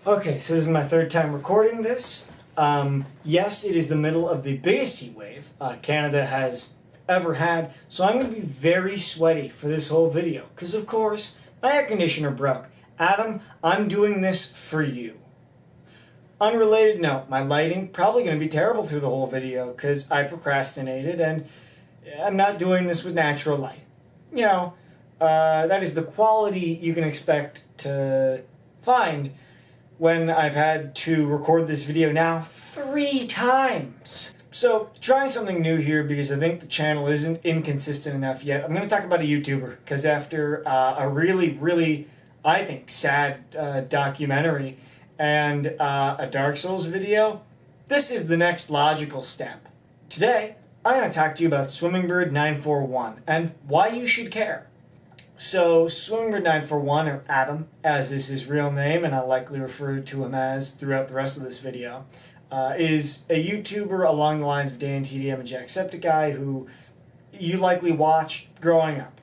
Okay, so this is my third time recording this. Yes, it is the middle of the biggest heat wave Canada has ever had, so I'm going to be very sweaty for this whole video, because of course, my air conditioner broke. Adam, I'm doing this for you. Unrelated note, my lighting probably going to be terrible through the whole video, because I procrastinated, and I'm not doing this with natural light. You know, that is the quality you can expect to find when I've had to record this video now 3 times. So, trying something new here because I think the channel isn't inconsistent enough yet. I'm going to talk about a YouTuber, because after a really, I think, sad documentary and a Dark Souls video, this is the next logical step. Today, I'm going to talk to you about Swimmingbird941 and why you should care. So, Swimmingbird941, or Adam, as is his real name, and I'll likely refer to him as throughout the rest of this video, is a YouTuber along the lines of Dan TDM and Jacksepticeye who you likely watched growing up.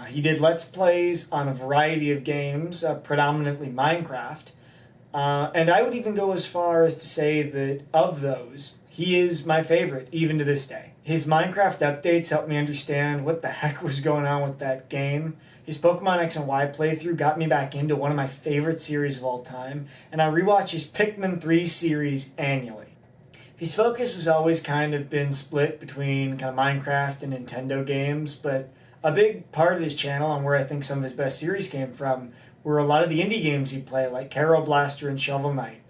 He did Let's Plays on a variety of games, predominantly Minecraft, and I would even go as far as to say that of those, he is my favorite, even to this day. His Minecraft updates helped me understand what the heck was going on with that game. His Pokemon X and Y playthrough got me back into one of my favorite series of all time, and I rewatch his Pikmin 3 series annually. His focus has always kind of been split between kind of Minecraft and Nintendo games, but a big part of his channel, and where I think some of his best series came from, were a lot of the indie games he'd play, like Carol Blaster and Shovel Knight.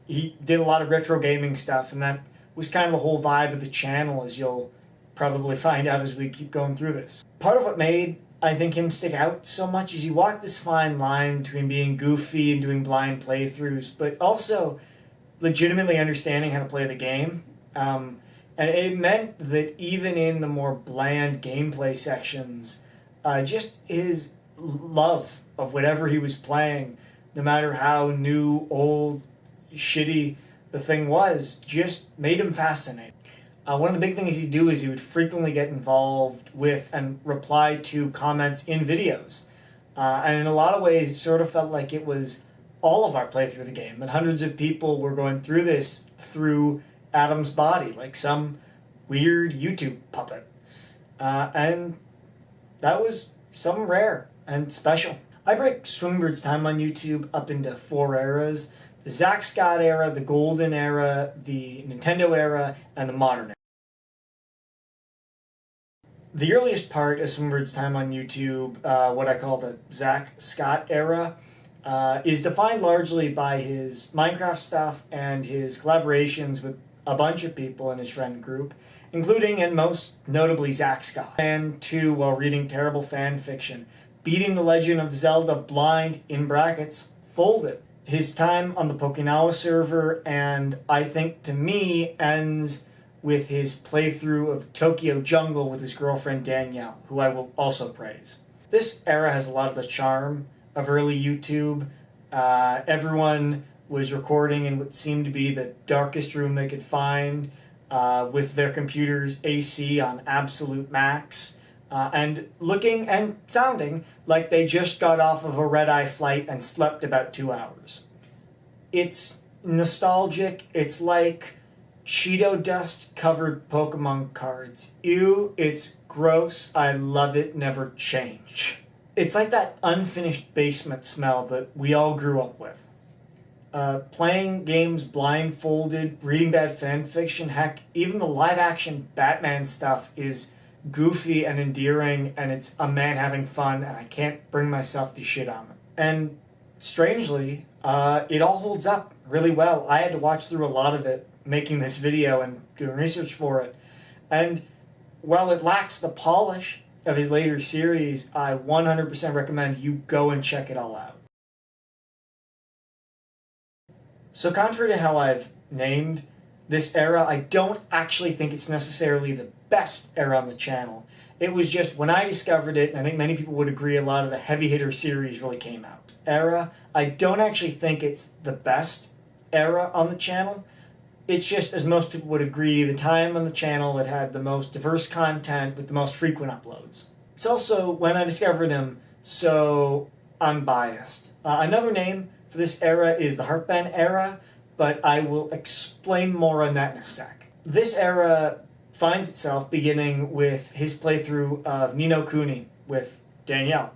He did a lot of retro gaming stuff, and that was kind of the whole vibe of the channel, as you'll probably find out as we keep going through this. Part of what made, I think, him stick out so much is he walked this fine line between being goofy and doing blind playthroughs, but also legitimately understanding how to play the game. And it meant that even in the more bland gameplay sections, just his love of whatever he was playing, no matter how new, old, shitty the thing was, just made him fascinating. One of the big things he'd do is he would frequently get involved with and reply to comments in videos. And in a lot of ways, it sort of felt like it was all of our playthrough of the game, and hundreds of people were going through this through Adam's body, like some weird YouTube puppet. And that was something rare and special. I break Swimmingbirds' time on YouTube up into 4 eras: the Zack Scott era, the Golden era, the Nintendo era, and the modern era. The earliest part of Swimmingbirds' time on YouTube, what I call the Zack Scott era, is defined largely by his Minecraft stuff and his collaborations with a bunch of people in his friend group, including and most notably Zack Scott. And 2, while reading terrible fan fiction, beating The Legend of Zelda blind, in brackets, folded. His time on the Okinawa server, and I think to me, ends with his playthrough of Tokyo Jungle with his girlfriend Danielle, who I will also praise. This era has a lot of the charm of early YouTube. Everyone was recording in what seemed to be the darkest room they could find, with their computer's AC on absolute max, and looking and sounding like they just got off of a red-eye flight and slept about 2 hours. It's nostalgic. It's like Cheeto dust covered Pokemon cards. Ew, it's gross. I love it. Never change. It's like that unfinished basement smell that we all grew up with. Playing games blindfolded, reading bad fanfiction, heck, even the live-action Batman stuff is goofy and endearing, and it's a man having fun, and I can't bring myself to shit on it. And strangely, it all holds up really well. I had to watch through a lot of it, making this video and doing research for it. And while it lacks the polish of his later series, I 100% recommend you go and check it all out. So contrary to how I've named this era, I don't actually think it's necessarily the best era on the channel. It was just, when I discovered it, and I think many people would agree, a lot of the heavy hitter series really came out. Era, I don't actually think it's the best era on the channel. It's just, as most people would agree, the time on the channel that had the most diverse content with the most frequent uploads. It's also when I discovered him, so I'm biased. Another name for this era is the Heartband era, but I will explain more on that in a sec. This era finds itself beginning with his playthrough of Ni no Kuni with Danielle,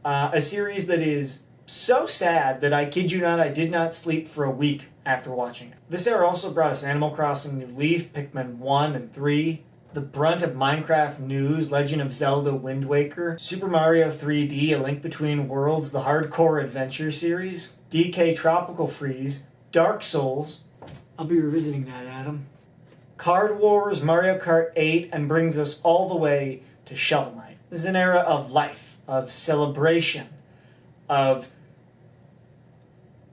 a series that is so sad that I kid you not, I did not sleep for a week after watching it. This era also brought us Animal Crossing New Leaf, Pikmin 1 and 3, the brunt of Minecraft news, Legend of Zelda Wind Waker, Super Mario 3D, A Link Between Worlds, the Hardcore Adventure series, DK Tropical Freeze, Dark Souls. I'll be revisiting that, Adam. Card Wars, Mario Kart 8, and brings us all the way to Shovel Knight. This is an era of life, of celebration, of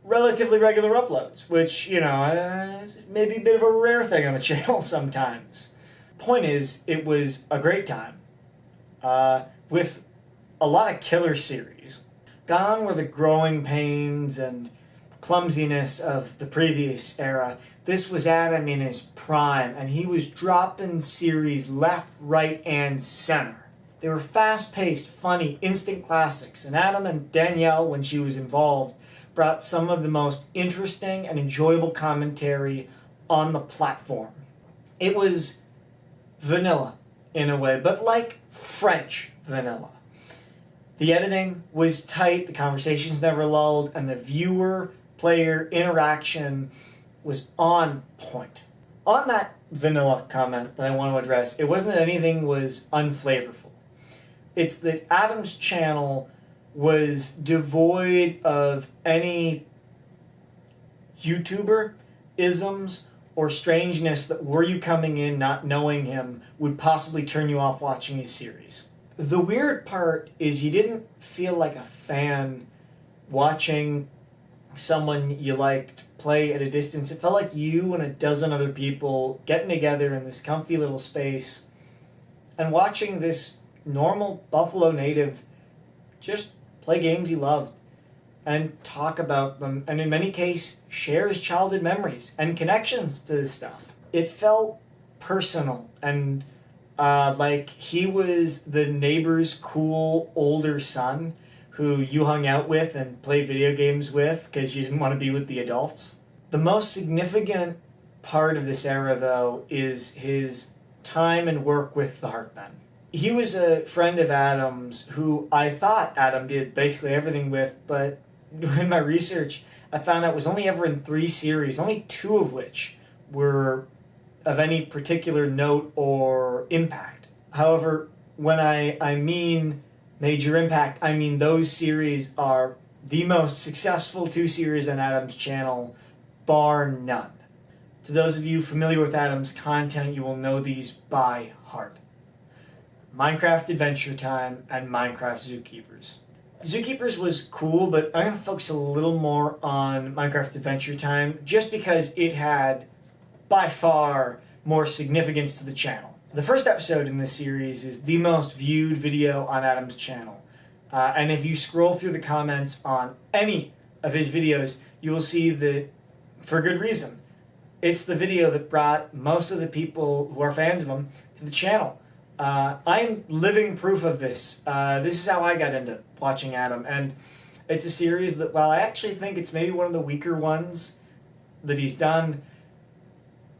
relatively regular uploads, which, you know, may be a bit of a rare thing on the channel sometimes. Point is, it was a great time, with a lot of killer series. Gone were the growing pains and clumsiness of the previous era. This was Adam in his prime, and he was dropping series left, right, and center. They were fast-paced, funny, instant classics, and Adam and Danielle, when she was involved, brought some of the most interesting and enjoyable commentary on the platform. It was vanilla, in a way, but like French vanilla. The editing was tight, the conversations never lulled, and the viewer-player interaction was on point. On that vanilla comment that I want to address, it wasn't that anything was unflavorful. It's that Adam's channel was devoid of any YouTuber-isms or strangeness that, were you coming in not knowing him, would possibly turn you off watching his series. The weird part is you didn't feel like a fan watching someone you liked play at a distance. It felt like you and a dozen other people getting together in this comfy little space and watching this normal Buffalo native just play games he loved and talk about them, and in many cases share his childhood memories and connections to this stuff. It felt personal and like he was the neighbor's cool older son who you hung out with and played video games with because you didn't want to be with the adults. The most significant part of this era, though, is his time and work with the Heartband. He was a friend of Adam's who I thought Adam did basically everything with, but in my research, I found out was only ever in 3 series, only 2 of which were of any particular note or impact. However, when I mean major impact, I mean those series are the most successful 2 series on Adam's channel, bar none. To those of you familiar with Adam's content, you will know these by heart. Minecraft Adventure Time and Minecraft Zookeepers. Zookeepers was cool, but I'm going to focus a little more on Minecraft Adventure Time just because it had by far more significance to the channel. The first episode in this series is the most viewed video on Adam's channel. And if you scroll through the comments on any of his videos, you will see that, for good reason, it's the video that brought most of the people who are fans of him to the channel. I'm living proof of this. This is how I got into watching Adam, and it's a series that, while I actually think it's maybe one of the weaker ones that he's done,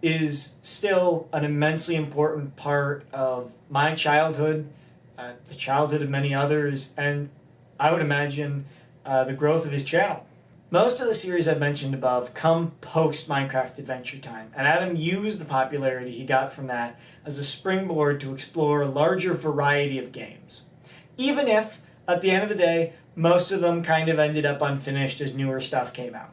is still an immensely important part of my childhood, the childhood of many others, and I would imagine the growth of his channel. Most of the series I've mentioned above come post Minecraft Adventure Time, and Adam used the popularity he got from that as a springboard to explore a larger variety of games. Even if, at the end of the day, most of them kind of ended up unfinished as newer stuff came out.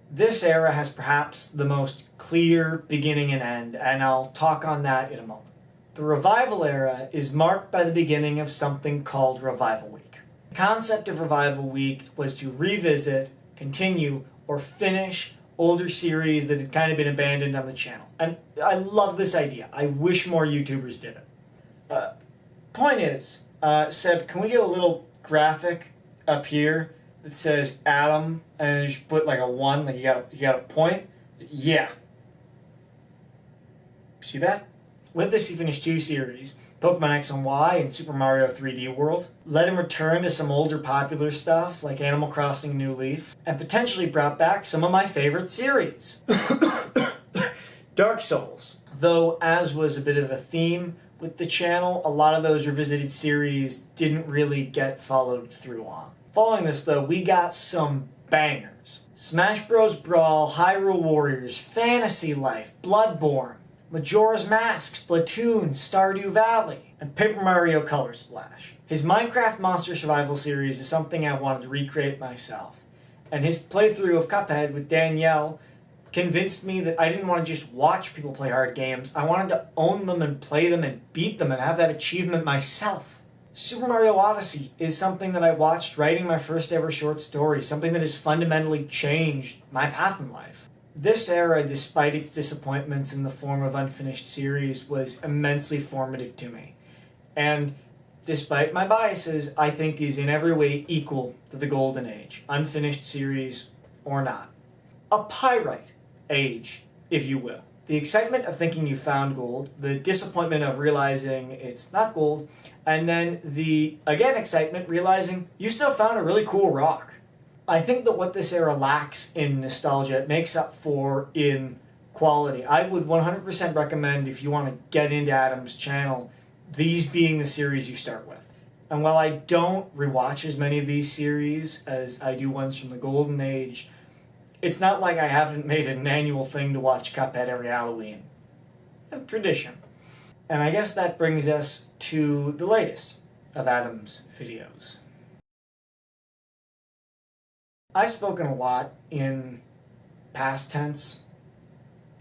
This era has perhaps the most clear beginning and end, and I'll talk on that in a moment. The Revival era is marked by the beginning of something called Revival Week. The concept of Revival Week was to revisit, continue, or finish older series that had kind of been abandoned on the channel. And I love this idea. I wish more YouTubers did it. Point is, Seb, can we get a little graphic up here that says Adam, and you just put like a 1, like you got a point? Yeah. See that? With this, he finished 2 series. Pokemon X and Y and Super Mario 3D World, let him return to some older popular stuff like Animal Crossing New Leaf, and potentially brought back some of my favorite series. Dark Souls. Though, as was a bit of a theme with the channel, a lot of those revisited series didn't really get followed through on. Following this though, we got some bangers. Smash Bros. Brawl, Hyrule Warriors, Fantasy Life, Bloodborne, Majora's Mask, Splatoon, Stardew Valley, and Paper Mario Color Splash. His Minecraft Monster Survival series is something I wanted to recreate myself, and his playthrough of Cuphead with Danielle convinced me that I didn't want to just watch people play hard games, I wanted to own them and play them and beat them and have that achievement myself. Super Mario Odyssey is something that I watched writing my first ever short story, something that has fundamentally changed my path in life. This era, despite its disappointments in the form of unfinished series, was immensely formative to me. And despite my biases, I think is in every way equal to the Golden Age, unfinished series or not. A Pyrite age, if you will. The excitement of thinking you found gold, the disappointment of realizing it's not gold, and then the, again, excitement realizing you still found a really cool rock. I think that what this era lacks in nostalgia, it makes up for in quality. I would 100% recommend, if you want to get into Adam's channel, these being the series you start with. And while I don't rewatch as many of these series as I do ones from the Golden Age, it's not like I haven't made it an annual thing to watch Cuphead every Halloween. A tradition. And I guess that brings us to the latest of Adam's videos. I've spoken a lot in past tense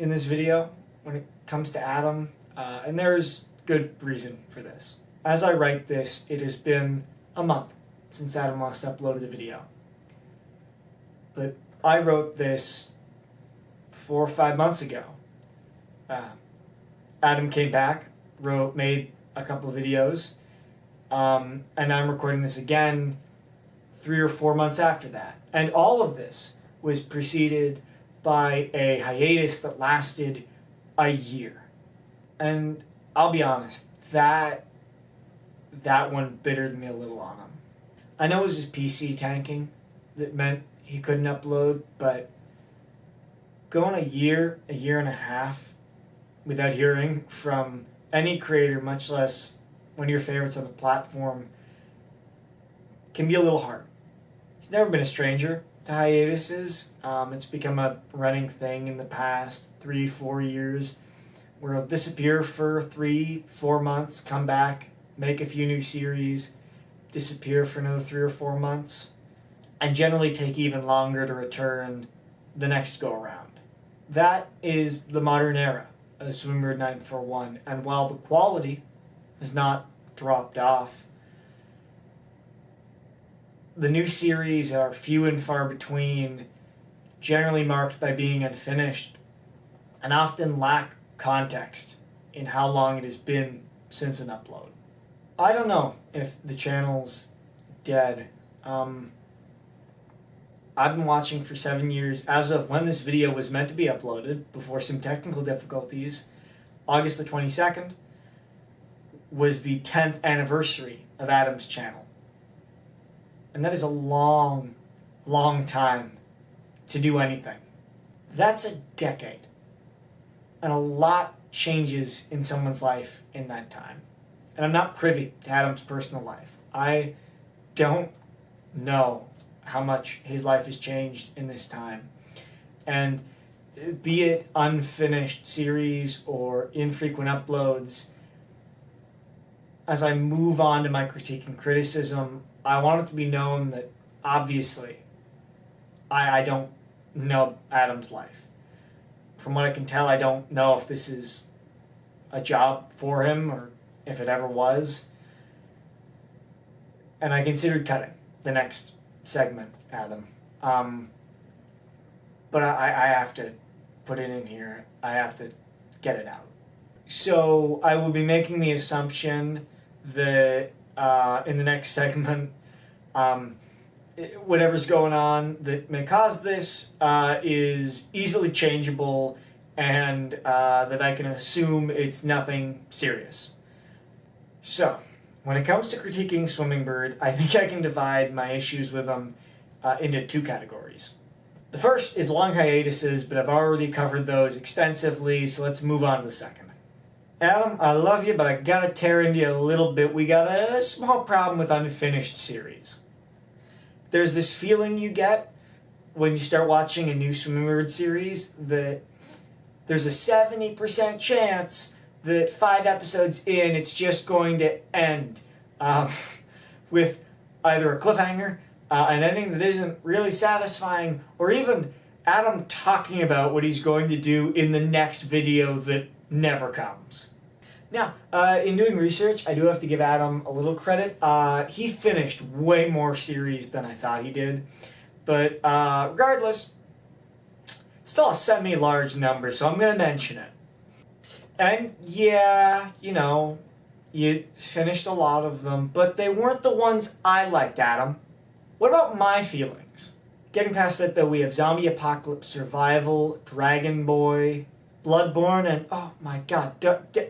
in this video when it comes to Adam, and there's good reason for this. As I write this, it has been a month since Adam last uploaded a video. But I wrote this 4 or 5 months ago. Adam came back, made a couple of videos, and I'm recording this again 3 or 4 months after that. And all of this was preceded by a hiatus that lasted a year. And I'll be honest, that one bittered me a little on him. I know it was his PC tanking that meant he couldn't upload, but going a year and a half without hearing from any creator, much less one of your favorites on the platform, can be a little hard. He's never been a stranger to hiatuses. It's become a running thing in the past 3-4 years where he'll disappear for 3-4 months, come back, make a few new series, disappear for another 3 or 4 months, and generally take even longer to return the next go-around. That is the modern era of Swimmingbird941, and while the quality has not dropped off, the new series are few and far between, generally marked by being unfinished, and often lack context in how long it has been since an upload. I don't know if the channel's dead. I've been watching for 7 years as of when this video was meant to be uploaded, before some technical difficulties. August the 22nd was the 10th anniversary of Adam's channel. And that is a long, long time to do anything. That's a decade. And a lot changes in someone's life in that time. And I'm not privy to Adam's personal life. I don't know how much his life has changed in this time. And be it unfinished series or infrequent uploads, as I move on to my critique and criticism, I want it to be known that obviously I don't know Adam's life. From what I can tell, I don't know if this is a job for him or if it ever was. And I considered cutting the next segment, Adam. But I have to put it in here. I have to get it out. So I will be making the assumption that in the next segment, whatever's going on that may cause this is easily changeable, and that I can assume it's nothing serious. So, when it comes to critiquing Swimmingbird, I think I can divide my issues with them into two categories. The first is long hiatuses, but I've already covered those extensively, so let's move on to the second. Adam, I love you, but I gotta tear into you a little bit. We got a small problem with unfinished series. There's this feeling you get when you start watching a new Swimmingbird series that there's a 70% chance that 5 episodes in, it's just going to end with either a cliffhanger, an ending that isn't really satisfying, or even Adam talking about what he's going to do in the next video that never comes. Now, in doing research, I do have to give Adam a little credit. He finished way more series than I thought he did, but regardless, still a semi-large number, so I'm going to mention it. And yeah, you know, you finished a lot of them, but they weren't the ones I liked, Adam. What about my feelings? Getting past that, though, we have Zombie Apocalypse Survival, Dragon Boy, Bloodborne, and oh my god,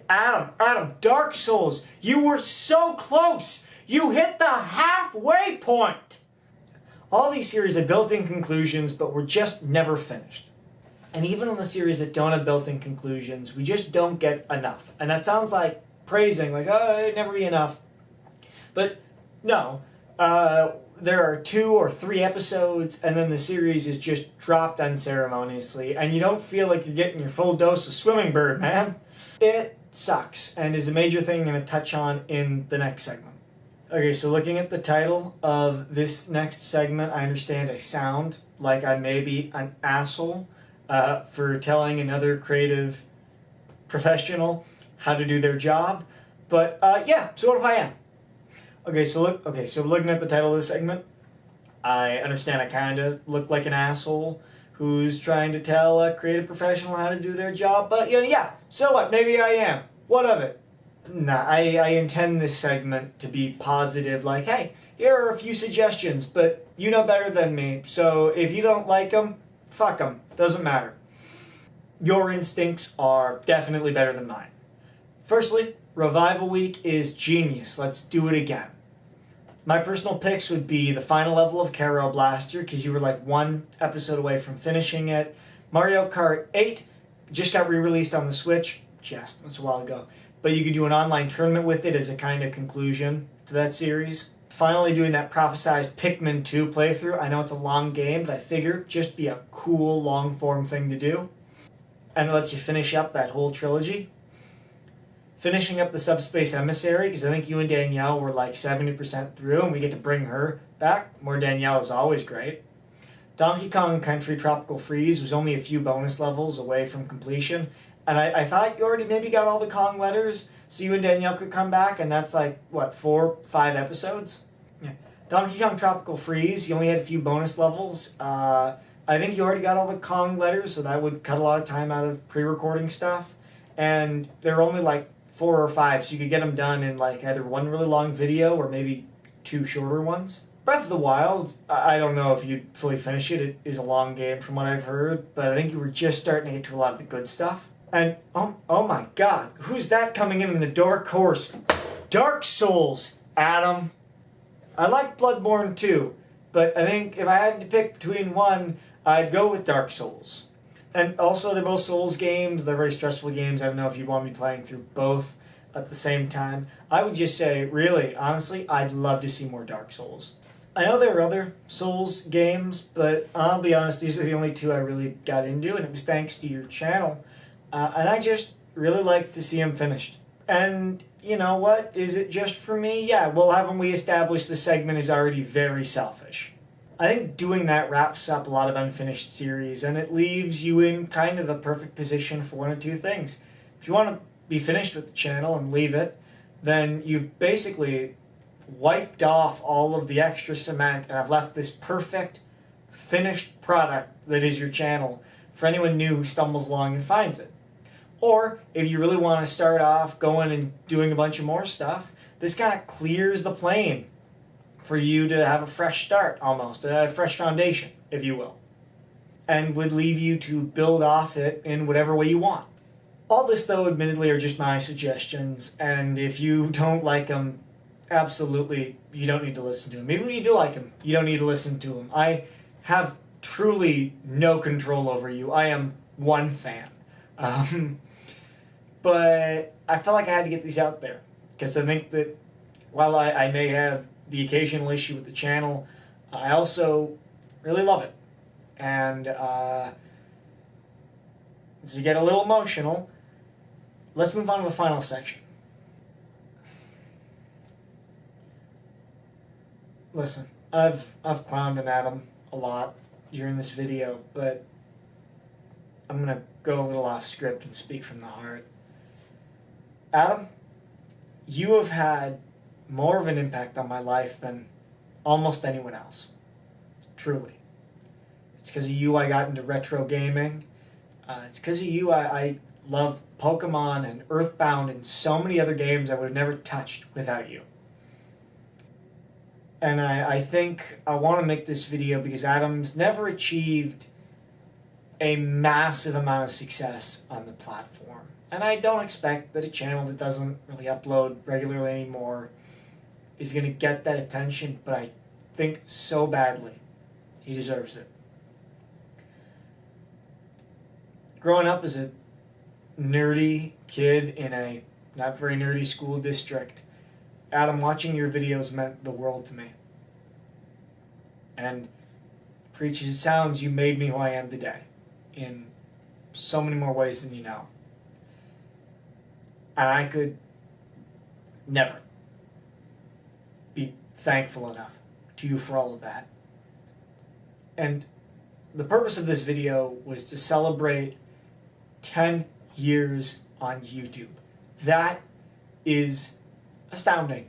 Adam, Dark Souls, you were so close! You hit the halfway point! All these series have built-in conclusions, but were just never finished. And even on the series that don't have built-in conclusions, we just don't get enough. And that sounds like praising, like, oh, it'd never be enough. But no, there are 2 or 3 episodes, and then the series is just dropped unceremoniously, and you don't feel like you're getting your full dose of Swimmingbird, man. It sucks, and is a major thing I'm going to touch on in the next segment. Okay, so looking at the title of this next segment, I understand I sound like I may be an asshole for telling another creative professional how to do their job, but yeah, sort of I am. Okay, so looking at the title of this segment, I understand I kind of look like an asshole who's trying to tell a creative professional how to do their job, but yeah, so what? Maybe I am. What of it? Nah, I intend this segment to be positive, like, hey, here are a few suggestions, but you know better than me, so if you don't like them, fuck them. Doesn't matter. Your instincts are definitely better than mine. Firstly, Revival Week is genius. Let's do it again. My personal picks would be the final level of Carol Blaster, because you were like 1 episode away from finishing it. Mario Kart 8 just got re-released on the Switch. Just, that's a while ago. But you could do an online tournament with it as a kind of conclusion to that series. Finally doing that prophesized Pikmin 2 playthrough. I know it's a long game, but I figure just be a cool long-form thing to do. And it lets you finish up that whole trilogy. Finishing up the Subspace Emissary, because I think you and Danielle were like 70% through, and we get to bring her back. More Danielle is always great. Donkey Kong Country Tropical Freeze was only a few bonus levels away from completion, and I thought you already maybe got all the Kong letters, so you and Danielle could come back, and that's like, what, 4, 5 episodes? Yeah. Donkey Kong Tropical Freeze, you only had a few bonus levels. I think you already got all the Kong letters, so that would cut a lot of time out of pre-recording stuff. And they're only like 4 or 5, so you could get them done in like either 1 really long video or maybe 2 shorter ones. Breath of the Wild, I don't know if you'd fully finish it. It is a long game from what I've heard, but I think you were just starting to get to a lot of the good stuff. And, oh my god, who's that coming in the dark horse? Dark Souls, Adam. I like Bloodborne too, but I think if I had to pick between one, I'd go with Dark Souls. And also, they're both Souls games. They're very stressful games. I don't know if you want me playing through both at the same time. I would just say, really, honestly, I'd love to see more Dark Souls. I know there are other Souls games, but I'll be honest, these are the only 2 I really got into, and it was thanks to your channel. And I just really like to see them finished. And you know what? Is it just for me? Yeah, well, haven't we established the segment is already very selfish? I think doing that wraps up a lot of unfinished series, and it leaves you in kind of the perfect position for 1 or 2 things. If you want to be finished with the channel and leave it, then you've basically wiped off all of the extra cement and have left this perfect, finished product that is your channel for anyone new who stumbles along and finds it. Or, if you really want to start off going and doing a bunch of more stuff, this kind of clears the plane for you to have a fresh start, almost, a fresh foundation, if you will, and would leave you to build off it in whatever way you want. All this, though, admittedly, are just my suggestions, and if you don't like them, absolutely, you don't need to listen to them. Even when you do like them, you don't need to listen to them. I have truly no control over you. I am one fan. But I felt like I had to get these out there, because I think that while I may have the occasional issue with the channel, I also really love it. And to get a little emotional, let's move on to the final section. Listen, I've clowned on Adam a lot during this video, but I'm gonna go a little off script and speak from the heart. Adam, you have had more of an impact on my life than almost anyone else. Truly. It's because of you I got into retro gaming. It's because of you I love Pokemon and Earthbound and so many other games I would have never touched without you. And I think I want to make this video because Adam's never achieved a massive amount of success on the platform. And I don't expect that a channel that doesn't really upload regularly anymore is going to get that attention, but I think so badly he deserves it. Growing up as a nerdy kid in a not very nerdy school district, Adam, watching your videos meant the world to me. And preach as it sounds, you made me who I am today in so many more ways than you know. And I could never be thankful enough to you for all of that. And the purpose of this video was to celebrate 10 years on YouTube. That is astounding.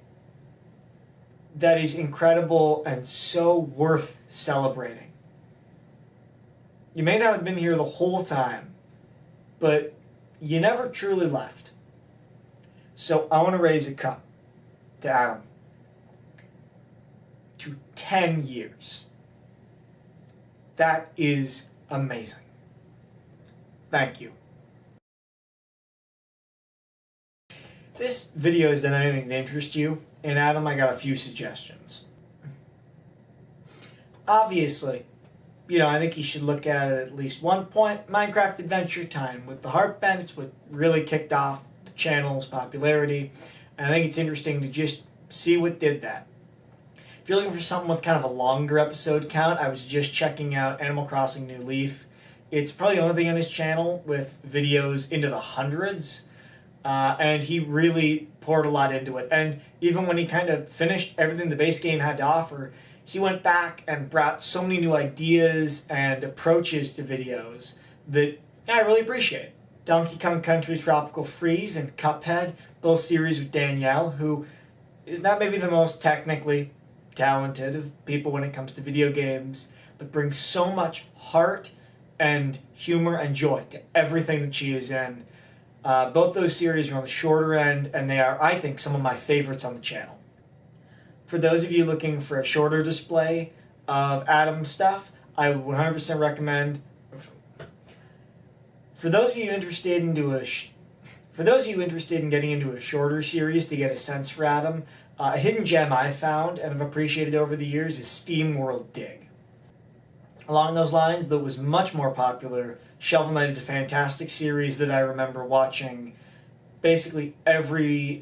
That is incredible and so worth celebrating. You may not have been here the whole time, but you never truly left. So I want to raise a cup to Adam. To 10 years. That is amazing. Thank you. If this video has done anything to interest you, and Adam, I got a few suggestions. Obviously, I think you should look at least one point, Minecraft Adventure Time with the Heartbend. It's what really kicked off the channel's popularity. And I think it's interesting to just see what did that. If you're looking for something with kind of a longer episode count, I was just checking out Animal Crossing New Leaf. It's probably the only thing on his channel with videos into the hundreds. And he really poured a lot into it. And even when he kind of finished everything the base game had to offer, he went back and brought so many new ideas and approaches to videos that I really appreciate. Donkey Kong Country Tropical Freeze and Cuphead, both series with Danielle, who is not maybe the most technically talented of people when it comes to video games, but brings so much heart and humor and joy to everything that she is in. Both those series are on the shorter end, and they are, I think, some of my favorites on the channel. For those of you looking for a shorter display of Adam's stuff, I would 100% recommend. For those of you interested in getting into a shorter series to get a sense for Adam, a hidden gem I've found and have appreciated over the years is Steam World Dig. Along those lines, though it was much more popular, Shovel Knight is a fantastic series that I remember watching basically every...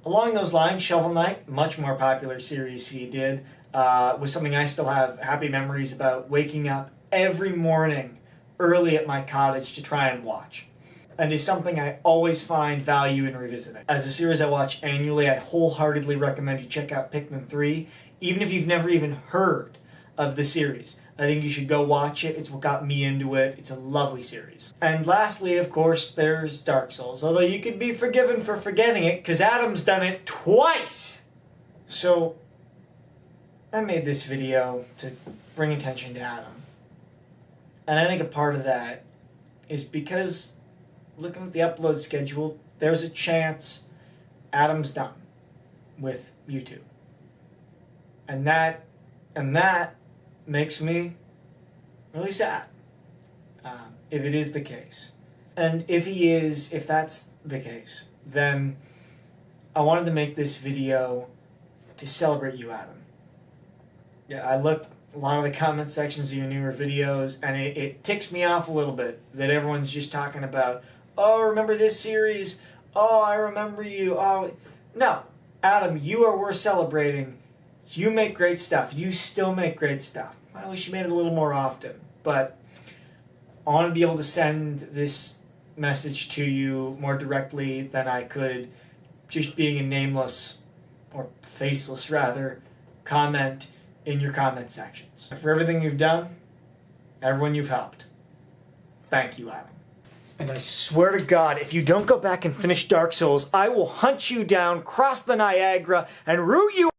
Along those lines, Shovel Knight, much more popular series he did, was something I still have happy memories about waking up every morning early at my cottage to try and watch. And is something I always find value in revisiting. As a series I watch annually, I wholeheartedly recommend you check out Pikmin 3, even if you've never even heard of the series. I think you should go watch it. It's what got me into it. It's a lovely series. And lastly, of course, there's Dark Souls. Although you could be forgiven for forgetting it, because Adam's done it twice! So, I made this video to bring attention to Adam. And I think a part of that is because, looking at the upload schedule, there's a chance Adam's done with YouTube. And that makes me really sad, if it is the case. And if that's the case, then I wanted to make this video to celebrate you, Adam. Yeah, I looked a lot of the comment sections of your newer videos, and it ticks me off a little bit that everyone's just talking about, oh, remember this series? Oh, I remember you. Oh, no, Adam, you are worth celebrating. You make great stuff. You still make great stuff. I wish you made it a little more often, but I want to be able to send this message to you more directly than I could just being a nameless, or faceless rather, comment in your comment sections. For everything you've done, everyone you've helped, thank you, Adam. And I swear to God, if you don't go back and finish Dark Souls, I will hunt you down, cross the Niagara, and root you